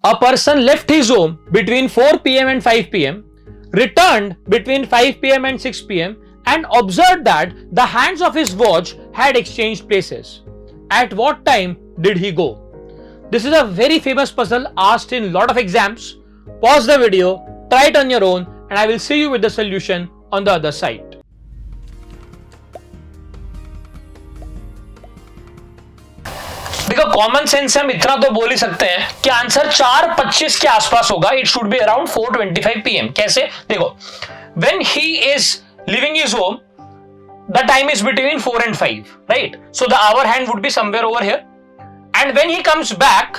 A person left his home between 4 p.m. and 5 p.m., returned between 5 p.m. and 6 p.m., and observed that the hands of his watch had exchanged places. At what time did he go? This is a very famous puzzle asked in lot of exams. Pause the video, try it on your own, and I will see you with the solution on the other side. देखो common sense से हम इतना तो बोल ही सकते हैं कि answer 4:25 के आसपास होगा. It should be around 4:25 PM. कैसे? देखो, when he is leaving his home the time is between 4 and 5, right? So the hour hand would be somewhere over here, and when he comes back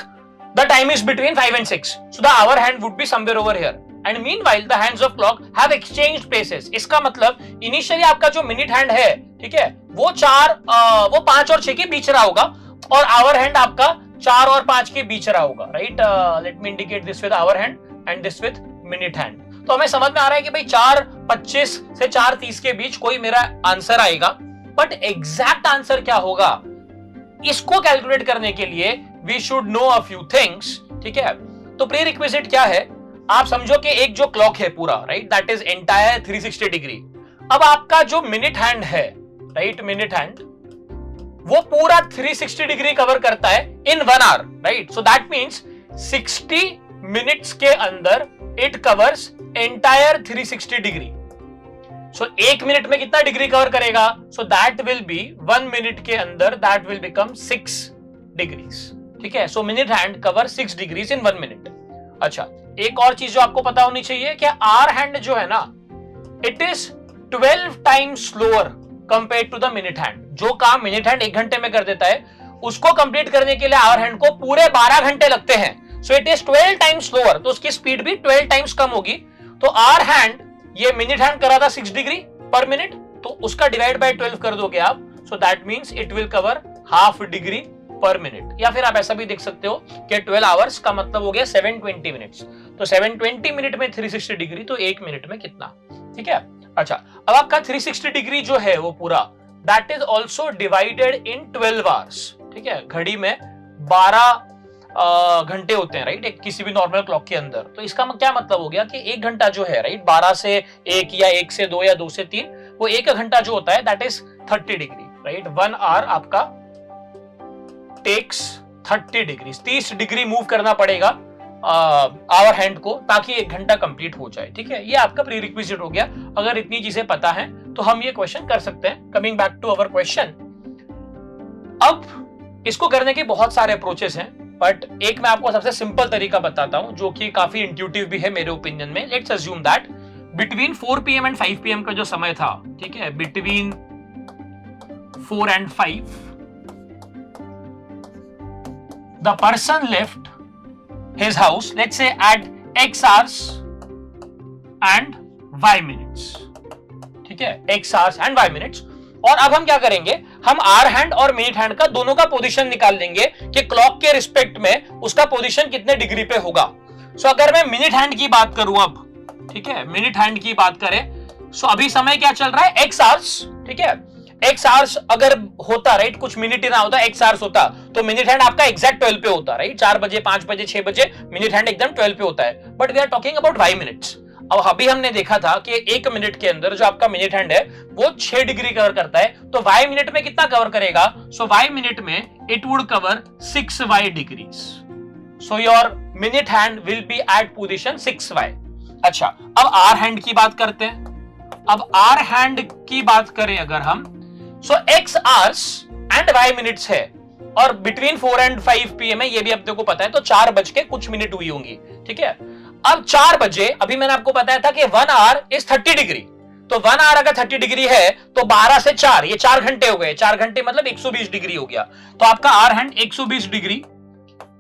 the time is between 5 and 6, so the hour hand would be somewhere over here, and meanwhile the hands of clock have exchanged places. इसका मतलब initially आपका जो minute hand है, ठीक है, वो 5 और 6 के बीच रहा होगा, और आवर हैंड आपका 4 और 5 के बीच रहा होगा, right? Let me indicate this with hour hand and this with minute hand. तो हमें समझ में आ रहा है कि भाई 4:25 से 4:30 के बीच कोई मेरा आंसर आएगा, बट एग्जैक्ट आंसर क्या होगा इसको कैलकुलेट करने के लिए we should know a few things, ठीक है? तो प्री रिक्विजिट क्या है? आप समझो कि एक जो क्लॉक है पूरा, right, that is entire 360 degree. अब आपका जो मिनट हैंड है, राइट, मिनट हैंड वो पूरा 360 डिग्री कवर करता है in 1 hour, right? So that means 60 minutes के अंदर it covers entire 360 degree. So 1 minute में कितना डिग्री कवर करेगा? So that will be 1 minute के अंदर दैट विल बिकम 6 डिग्रीज, ठीक है? So minute hand cover 6 degrees इन 1 मिनट. अच्छा, एक और चीज जो आपको पता होनी चाहिए कि आवर हैंड जो है ना, it is 12 times slower compare to the minute hand. जो काम मिनट हैंड 1 घंटे में कर देता है, उसको कंप्लीट करने के लिए आवर हैंड को पूरे 12 घंटे लगते हैं. So it is 12 times slower, तो उसकी स्पीड भी 12 टाइम्स कम होगी. तो आवर हैंड, ये मिनट हैंड करा था 6 डिग्री पर मिनट, तो उसका डिवाइड बाय 12 कर दोगे आप, सो that means it will cover half degree पर मिनट. या फिर आप ऐसा भी देख सकते हो कि 12 आवर्स का मतलब हो गया 720 मिनट्स. तो 720 मिनट में 360 डिग्री, तो 1 मिनट में कितना, ठीक है? अच्छा, अब आपका 360 डिग्री जो है वो पूरा that is also divided in 12 hours, ठीक है? घड़ी में 12 घंटे होते हैं, राइट, किसी भी नॉर्मल क्लॉक के अंदर. तो इसका क्या मतलब हो गया कि 1 घंटा जो है, राइट, 12 से 1 या 1 से 2 या 2 से 3, वो 1 घंटा जो होता है that is 30 degree, right? 1 hour आपका टेक्स 30 डिग्री. 30 डिग्री मूव करना पड़ेगा आवर हैंड को ताकि 1 घंटा कंप्लीट हो जाए, ठीक है? ये आपका प्री रिक्विजिट हो गया. अगर इतनी चीजें पता है तो हम ये क्वेश्चन कर सकते हैं. Coming back to our question, अब इसको करने के बहुत सारे अप्रोचेस हैं, बट एक मैं आपको सबसे सिंपल तरीका बताता हूं जो कि काफी इंट्यूटिव भी है मेरे ओपिनियन में. Let's assume that between 4 PM and 5 PM का जो समय था, ठीक है, between 4 and 5 the person left his house, let's say at x hours and y minutes, ठीक है, x hours and y minutes. और अब हम क्या करेंगे, हम आवर हैंड और मिनट हैंड का दोनों का पोजीशन निकाल लेंगे कि क्लॉक के रिस्पेक्ट में उसका पोजीशन कितने डिग्री पे होगा. सो अगर मैं मिनट हैंड की बात करूं अब, ठीक है, मिनट हैंड की बात करें, सो अभी समय क्या चल रहा है? x hours, ठीक है? x आवर्स अगर होता, राइट, कुछ मिनट ही ना होता, x आवर्स होता, तो मिनट हैंड आपका एग्जैक्ट 12 पे होता, राइट? 4 बजे, 5 बजे, 6 बजे मिनट हैंड एकदम 12 पे होता है. But we are talking about y minutes. अब अभी हमने देखा था कि 1 मिनट के अंदर जो आपका मिनट हैंड है वो 6 डिग्री कवर करता है, तो y मिनट में कितना कवर करेगा? सो y मिनट में it would cover 6y degrees. So your minute hand will be at position 6y. अच्छा, अब आवर हैंड की बात करते हैं. अब आवर हैंड की बात करें अगर हम, सो x hours and y minutes है, और बिटवीन 4 and 5 PM है, ये भी अपने को पता है, तो 4 बज के कुछ मिनट हुई होंगी, ठीक है? अब 4 बजे, अभी मैंने आपको बताया था कि 1 आवर इज 30 डिग्री, तो 1 आवर अगर 30 डिग्री है तो 12 से 4, ये 4 घंटे हो गए. 4 घंटे मतलब 120 डिग्री हो गया. तो आपका hour hand 120 degree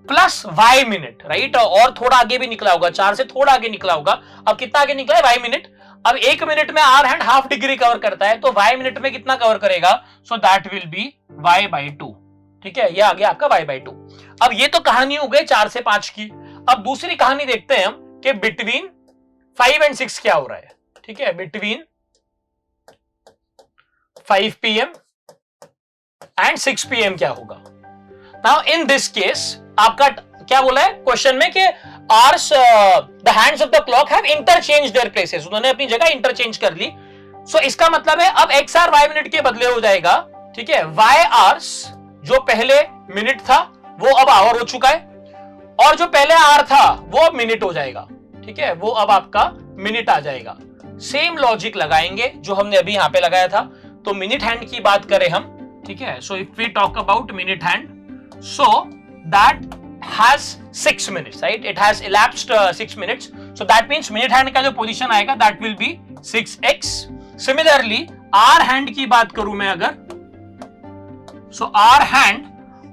plus y minute, right? और थोड़ा आगे भी निकला होगा, 4 से थोड़ा आगे निकला होगा. अब कितना आगे निकला है? y minute. अब 1 मिनट में hour hand half degree cover करता है, तो y मिनट में कितना कवर करेगा? So that will B y/2, ठीक है? ये आ गया आपका y/2. अब ये तो कहानी हो गई 4 से 5 की. अब दूसरी कहानी देखते हैं हम कि बिटवीन 5 and 6 क्या हो रहा है, ठीक है? बिटवीन 5 PM एंड 6 PM क्या होगा? नाउ इन दिस केस आपका क्या बोला है क्वेश्चन में कि hours the hands of the clock have interchange their places, उन्होंने अपनी जगह इंटरचेंज कर ली। सो इसका मतलब है अब x आर y मिनट के बदले हो जाएगा, ठीक है, y आवर्स जो पहले मिनट था वो अब आवर हो चुका है, और जो पहले आर था वो अब मिनट हो जाएगा, ठीक है, वो अब आपका मिनट आ जाएगा। सेम लॉजिक लगाएंगे जो हमने अभी यहां पे लगाया था। तो मिनट हैंड की बात करें हम, ठीक है, so if we talk about minute hand, so that has 6 minutes, right? It has elapsed 6 minutes. So that means minute hand का जो position आएगा that will be 6x. Similarly, hour hand की बात करूं मैं अगर, so hour hand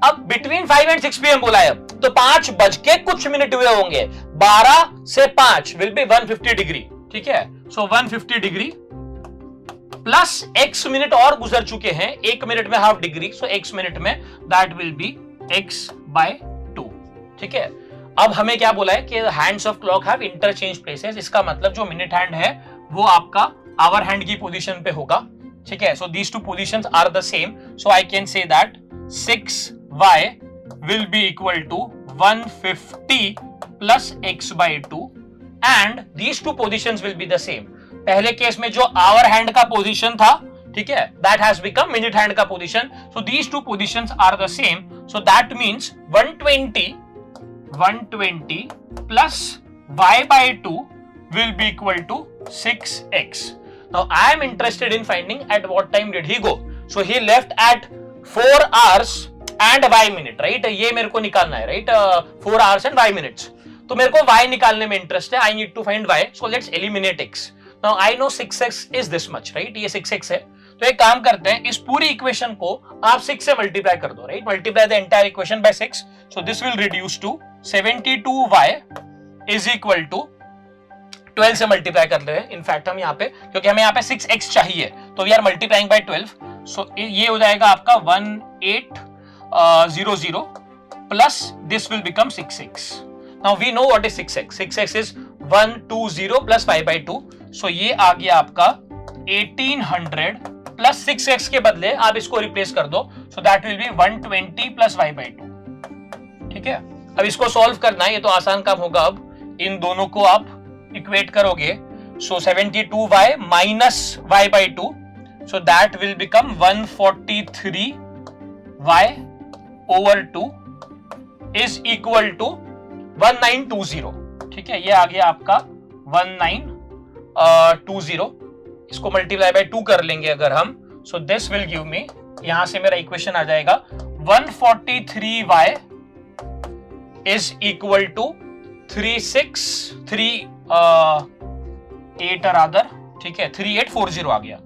अब between 5 and 6 pm बोला है, तो 5 बज के कुछ मिनट हुए होंगे, 12 से 5 will be 150 डिग्री, ठीक है, so 150 degree plus x minute और गुजर चुके हैं, 1 मिनट में half degree, so x minute में that will be x by 2, ठीक है। अब हमें क्या बोला है कि hands of clock have interchange places, इसका मतलब जो मिनट हैंड है वो आपका आवर हैंड की पोजीशन पे होगा, ठीक है। So these two positions are the same, so I can say that 6y will be equal to 150 plus x by 2 and these two positions will be the same. पहले case में जो hour hand का position था, ठीक है, that has become minute hand का position, so these two positions are the same, so that means 120 plus y by 2 will be equal to 6x. Now I am interested in finding at what time did he go. So he left at 4 hours and y minute, right? ये मेरे को निकालना है, right? 4 hours and y minutes. तो मेरे को y निकालने में इंटरेस्ट है, I need to find y. So let's eliminate x. Now I know 6x is this much, right? ये 6x है, तो एक काम करते हैं, इस पूरी इक्वेशन को आप 6 से मल्टीप्लाई कर दो, राइट? Multiply the entire equation by 6, so this will reduce to 72y is equal to 12 से मल्टीप्लाई कर रहे हैं इनफैक्ट हम यहाँ पे, क्योंकि हमें यहाँ पे 6x चाहिए, तो we are multiplying by 12, so ये हो जाएगा आपका 1800 plus this will become 6x. Now we know what is 6x. 6x is 120 plus y by 2, so ये आ गया आपका 1800 प्लस 6x के बदले आप इसको रिप्लेस कर दो, सो that will B 120 plus y by 2, ठीक है। अब इसको सॉल्व करना है, ये तो आसान काम होगा। अब इन दोनों को आप इक्वेट करोगे, so 72y minus y by 2, so that will become 143y over 2 is equal to 1920, ठीक है, ये आ गया आपका 1920, इसको मल्टीप्लाई बाय 2 कर लेंगे अगर हम, सो दिस विल गिव मी, यहां से मेरा इक्वेशन आ जाएगा 143y is equal to 38 rather, ठीक है, 3840 आ गया,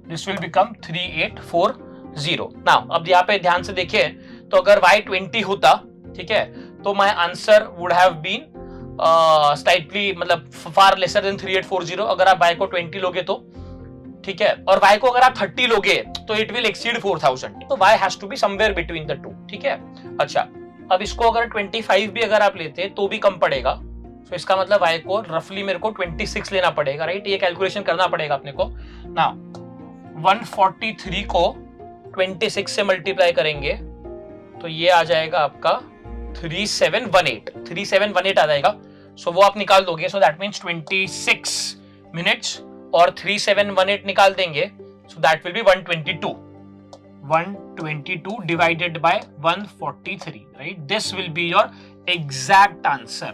दिस विल बिकम 3840. नाउ अब यहाँ पे ध्यान से देखिए, तो अगर y 20 होता, ठीक है, तो my answer would have been slightly मतलब फार लेसर देन 3840. अगर आप y को 20 लोगे तो, ठीक है, और y को अगर आप 30 लोगे तो इट विल एक्सीड 4000, तो y has to be somewhere between the two, ठीक है। अच्छा, अब इसको अगर 25 भी अगर आप लेते तो भी कम पड़ेगा, तो इसका मतलब y को रफली मेरे को 26 लेना पड़ेगा, राइट? ये कैलकुलेशन करना पड़ेगा अपने को ना। 143 को 26 से मल्टीप्लाई करेंगे तो ये आ जाएगा आपका 3718 आ जाएगा, सो वो आप निकाल दोगे, सो दैट मींस 26 मिनट्स, और 3718 निकाल देंगे, सो that will B 122 divided by 143, right? This will be your exact answer,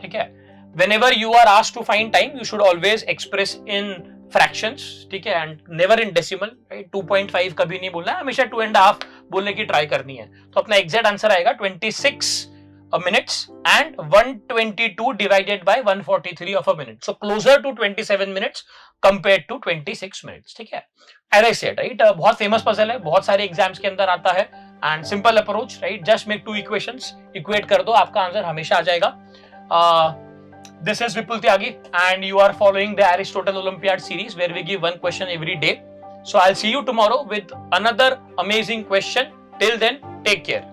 ठीक है। Whenever you are asked to find time, you should always express in fractions, ठीक है, and never in decimal, right? 2.5 कभी नहीं बोलना है, हमेशा 2.5 बोलने की ट्राई करनी है। तो अपना एग्जैक्ट आंसर आएगा 26 minutes and 122 divided by 143 of a minute, so closer to 27 minutes compared to 26 minutes, ठीक है। As I said, right, बहुत फेमस पजल है, बहुत सारे एग्जाम्स के अंदर आता है, and simple approach, right? Just make 2 equations, equate कर दो, आपका आंसर हमेशा आ जाएगा। This is Vipul Tyagi and you are following the Aristotle Olympiad series where we give one question every day. So I'll see you tomorrow with another amazing question. Till then, take care.